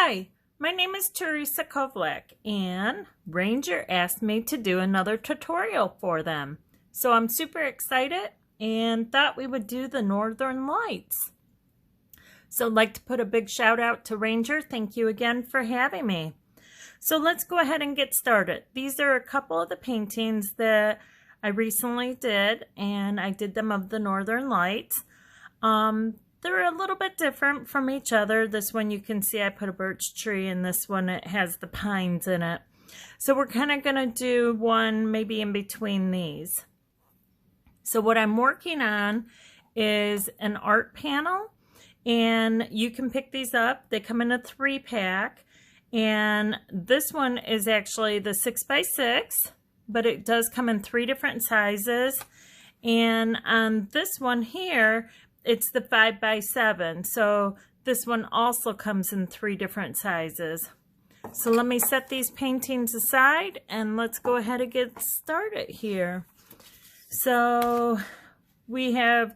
Hi, my name is Teresa Kovalak, and Ranger asked me to do another tutorial for them. So I'm super excited and thought we would do the Northern Lights. So I'd like to put a big shout out to Ranger. Thank you again for having me. So let's go ahead and get started. These are a couple of the paintings that I recently did, and I did them of the Northern Lights. They're a little bit different from each other. This one you can see I put a birch tree, and this one it has the pines in it. So we're kind of going to do one maybe in between these. So what I'm working on is an art panel, and you can pick these up. They come in a 3-pack, and this one is actually the 6x6, but it does come in 3 different sizes. And on this one here, it's the 5x7, so this one also comes in 3 different sizes. So let me set these paintings aside and let's go ahead and get started here. So we have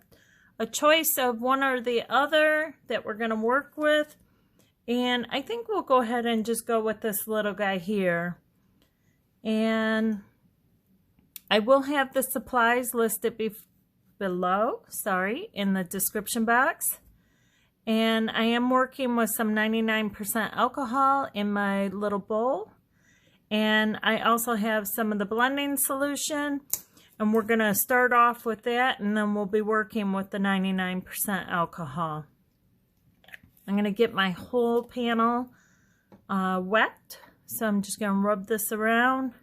a choice of one or the other that we're going to work with, and I think we'll go ahead and just go with this little guy here. And I will have the supplies listed below, in the description box. And I am working with some 99% alcohol in my little bowl. And I also have some of the blending solution. And we're going to start off with that, and then we'll be working with the 99% alcohol. I'm going to get my whole panel wet. So I'm just going to rub this around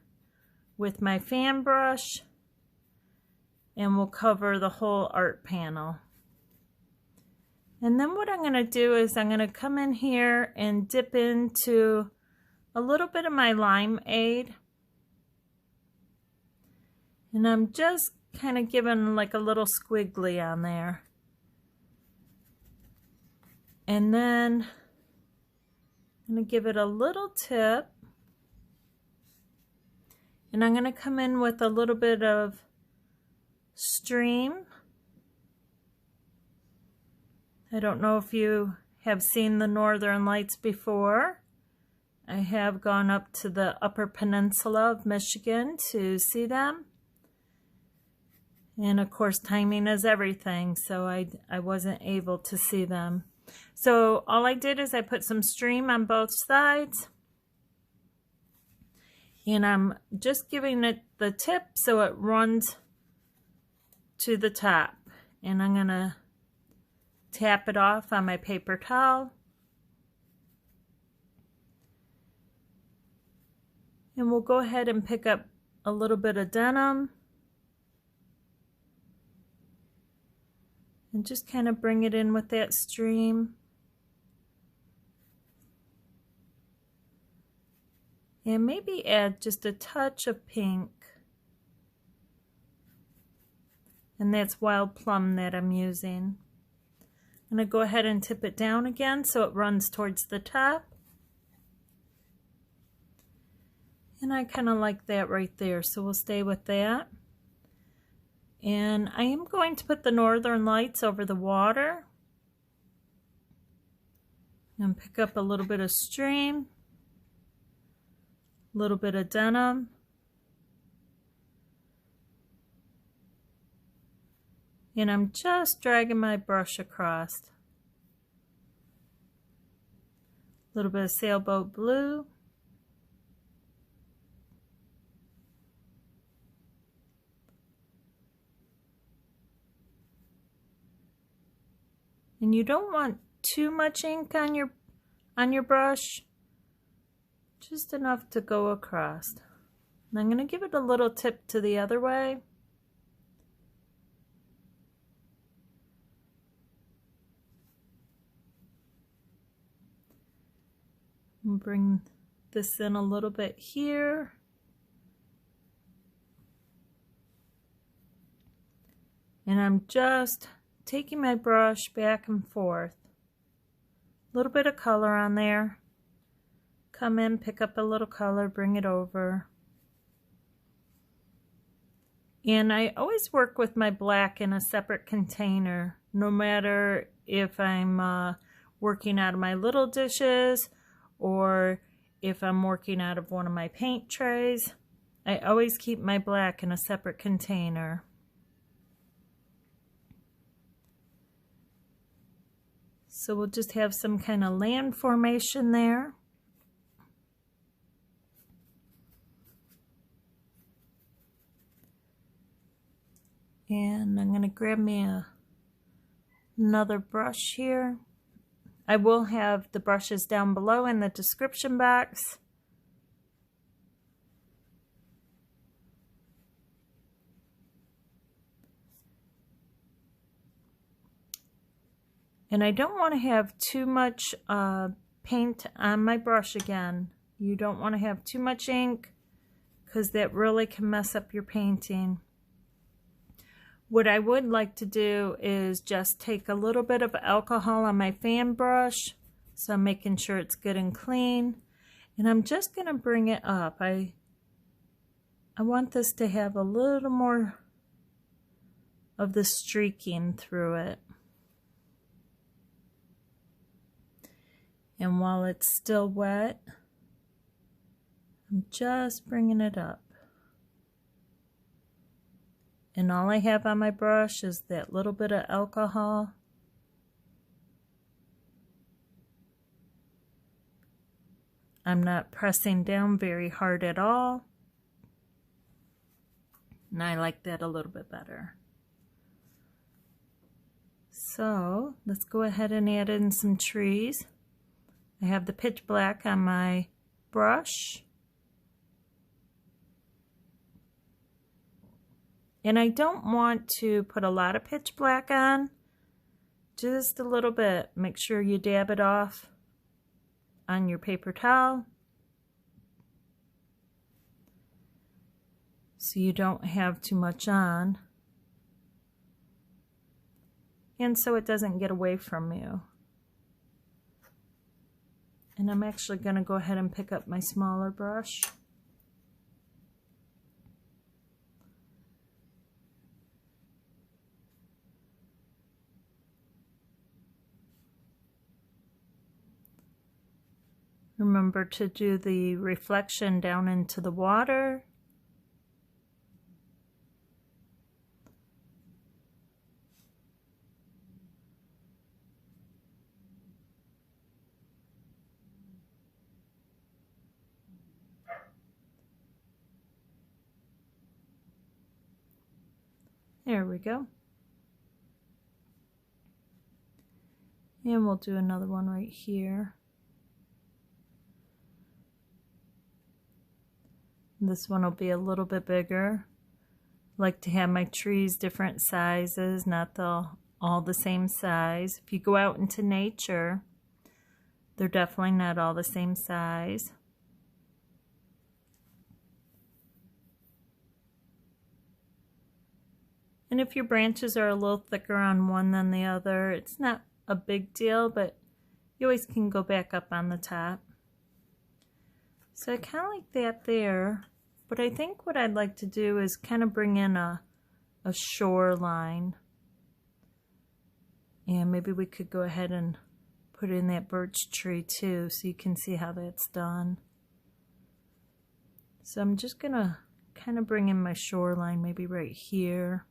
with my fan brush, and we'll cover the whole art panel. And then what I'm going to do is I'm going to come in here and dip into a little bit of my limeade. And I'm just kind of giving like a little squiggly on there. And then I'm going to give it a little tip. And I'm going to come in with a little bit of stream. I don't know if you have seen the Northern Lights before. I have gone up to the Upper Peninsula of Michigan to see them. And of course, timing is everything, so I wasn't able to see them. So all I did is I put some stream on both sides. And I'm just giving it the tip so it runs to the top. And I'm going to tap it off on my paper towel. And we'll go ahead and pick up a little bit of denim. And just kind of bring it in with that stream. And maybe add just a touch of pink. And that's wild plum that I'm using. I'm going to go ahead and tip it down again so it runs towards the top. And I kind of like that right there, so we'll stay with that. And I am going to put the Northern Lights over the water. And pick up a little bit of stream. A little bit of denim. And I'm just dragging my brush across. A little bit of sailboat blue. And you don't want too much ink on your brush. Just enough to go across. And I'm going to give it a little tip to the other way. And bring this in a little bit here. And I'm just taking my brush back and forth. A little bit of color on there. Come in, pick up a little color, bring it over. And I always work with my black in a separate container, no matter if I'm working out of my little dishes or if I'm working out of one of my paint trays, I always keep my black in a separate container. So we'll just have some kind of land formation there. And I'm going to grab me another brush here. I will have the brushes down below in the description box. And I don't want to have too much paint on my brush again. You don't want to have too much ink because that really can mess up your painting. What I would like to do is just take a little bit of alcohol on my fan brush, so I'm making sure it's good and clean, and I'm just going to bring it up. I want this to have a little more of the streaking through it. And while it's still wet, I'm just bringing it up. And all I have on my brush is that little bit of alcohol. I'm not pressing down very hard at all. And I like that a little bit better. So let's go ahead and add in some trees. I have the pitch black on my brush. And I don't want to put a lot of pitch black on, just a little bit. Make sure you dab it off on your paper towel so you don't have too much on, and so it doesn't get away from you. And I'm actually going to go ahead and pick up my smaller brush. Remember to do the reflection down into the water. There we go. And we'll do another one right here. This one will be a little bit bigger. I like to have my trees different sizes, not all the same size. If you go out into nature, they're definitely not all the same size. And if your branches are a little thicker on one than the other, it's not a big deal, but you always can go back up on the top. So I kind of like that there, but I think what I'd like to do is kind of bring in a shoreline. And maybe we could go ahead and put in that birch tree too, so you can see how that's done. So I'm just gonna kind of bring in my shoreline, maybe right here.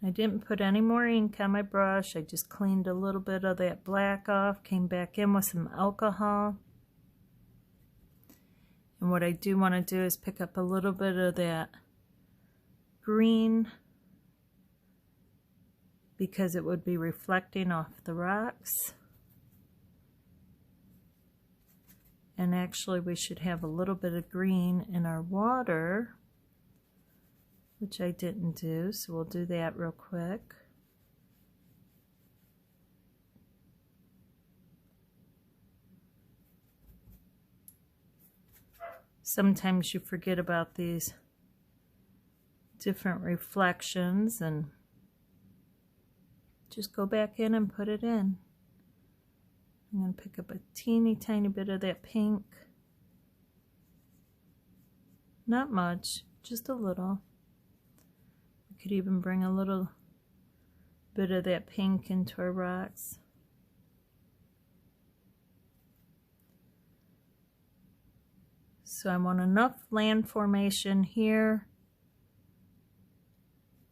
I didn't put any more ink on my brush. I just cleaned a little bit of that black off, came back in with some alcohol. And what I do want to do is pick up a little bit of that green, because it would be reflecting off the rocks. And actually we should have a little bit of green in our water, which I didn't do, so we'll do that real quick. Sometimes you forget about these different reflections and just go back in and put it in. I'm going to pick up a teeny tiny bit of that pink. Not much, just a little. We could even bring a little bit of that pink into our rocks. So I want enough land formation here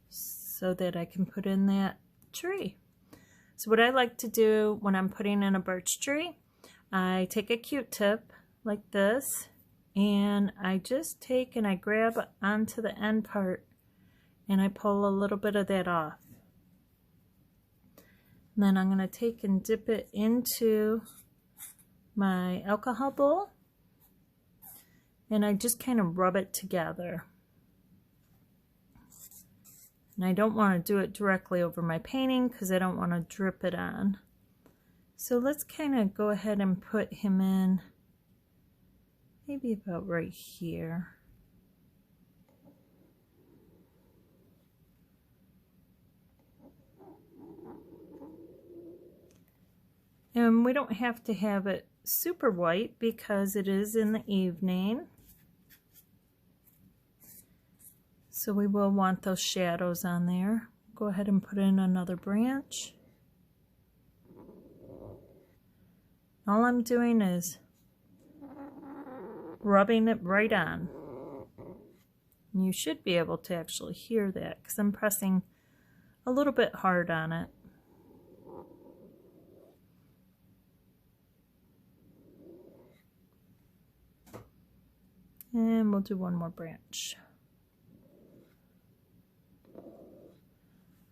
so that I can put in that tree. So what I like to do when I'm putting in a birch tree, I take a Q-tip like this, and I just take and I grab onto the end part and I pull a little bit of that off. And then I'm going to take and dip it into my alcohol bowl, and I just kind of rub it together. And I don't want to do it directly over my painting because I don't want to drip it on. So let's kind of go ahead and put him in maybe about right here. And we don't have to have it super white because it is in the evening. So we will want those shadows on there. Go ahead and put in another branch. All I'm doing is rubbing it right on. And you should be able to actually hear that because I'm pressing a little bit hard on it. And we'll do one more branch.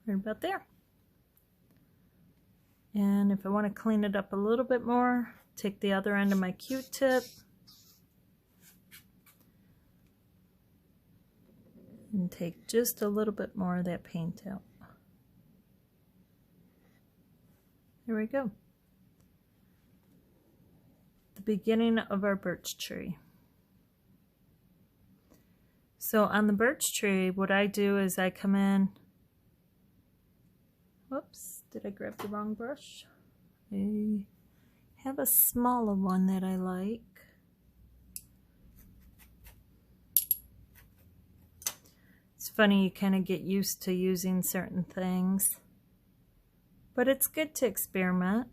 Right about there. And if I want to clean it up a little bit more, take the other end of my Q-tip and take just a little bit more of that paint out. There we go. The beginning of our birch tree. So on the birch tree, what I do is I come in. Whoops, did I grab the wrong brush? I have a smaller one that I like. It's funny, you kind of get used to using certain things, but it's good to experiment.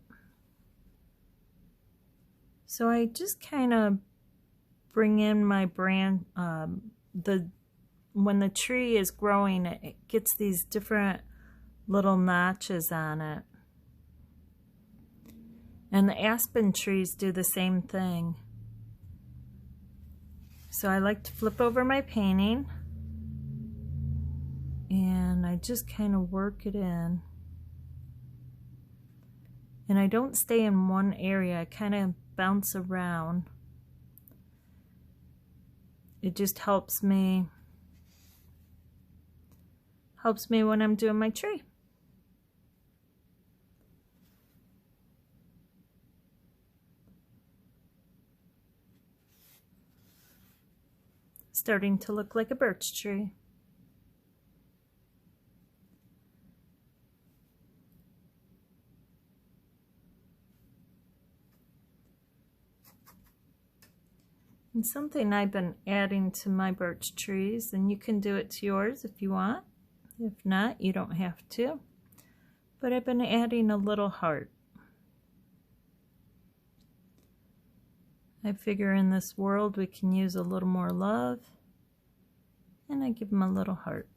So I just kind of bring in my brand, when the tree is growing, it gets these different little notches on it. And the aspen trees do the same thing. So I like to flip over my painting and I just kind of work it in. And I don't stay in one area, I kind of bounce around. It just helps me when I'm doing my tree. Starting to look like a birch tree. And something I've been adding to my birch trees, and you can do it to yours if you want. If not, you don't have to. But I've been adding a little heart. I figure in this world we can use a little more love, and I give them a little heart.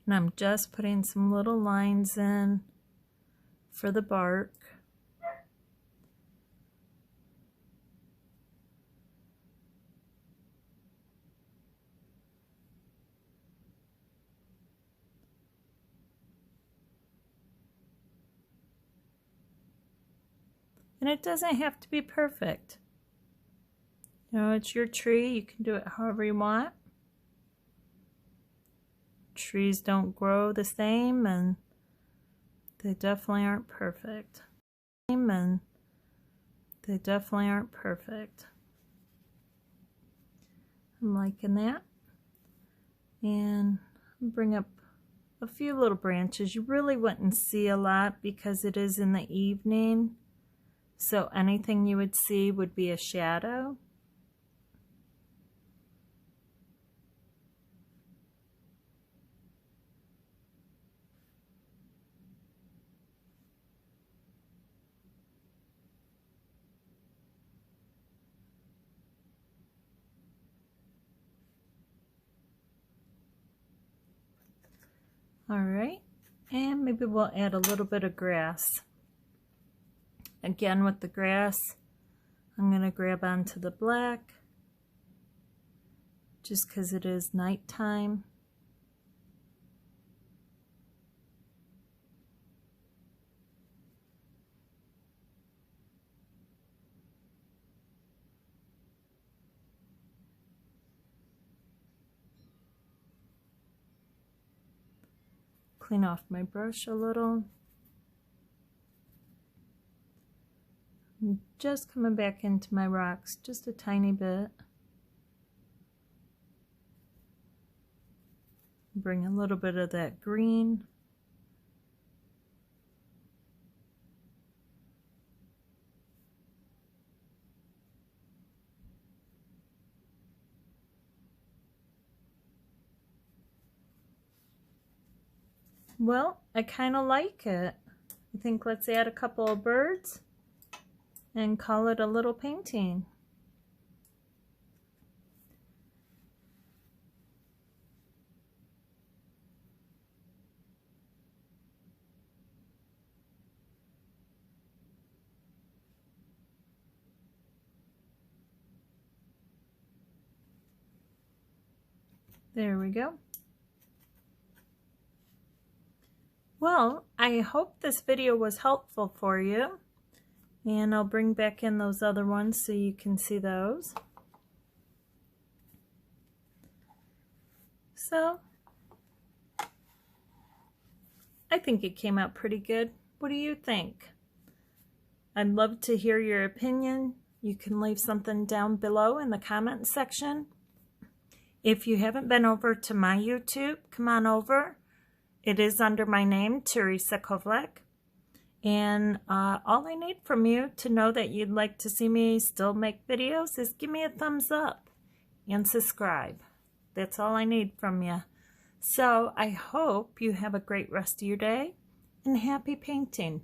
And I'm just putting some little lines in for the bark. And it doesn't have to be perfect. You know, it's your tree. You can do it however you want. Trees don't grow the same, and they definitely aren't perfect. And they definitely aren't perfect. I'm liking that. And bring up a few little branches. You really wouldn't see a lot because it is in the evening. So anything you would see would be a shadow. All right, and maybe we'll add a little bit of grass. Again, with the grass, I'm going to grab onto the black just because it is nighttime. Clean off my brush a little. I'm just coming back into my rocks just a tiny bit. Bring a little bit of that green. Well, I kind of like it. I think let's add a couple of birds and call it a little painting. There we go. Well, I hope this video was helpful for you, and I'll bring back in those other ones so you can see those. So, I think it came out pretty good. What do you think? I'd love to hear your opinion. You can leave something down below in the comment section. If you haven't been over to my YouTube, come on over. It is under my name, Teresa Kovalak. And all I need from you to know that you'd like to see me still make videos is give me a thumbs up and subscribe. That's all I need from you. So I hope you have a great rest of your day and happy painting.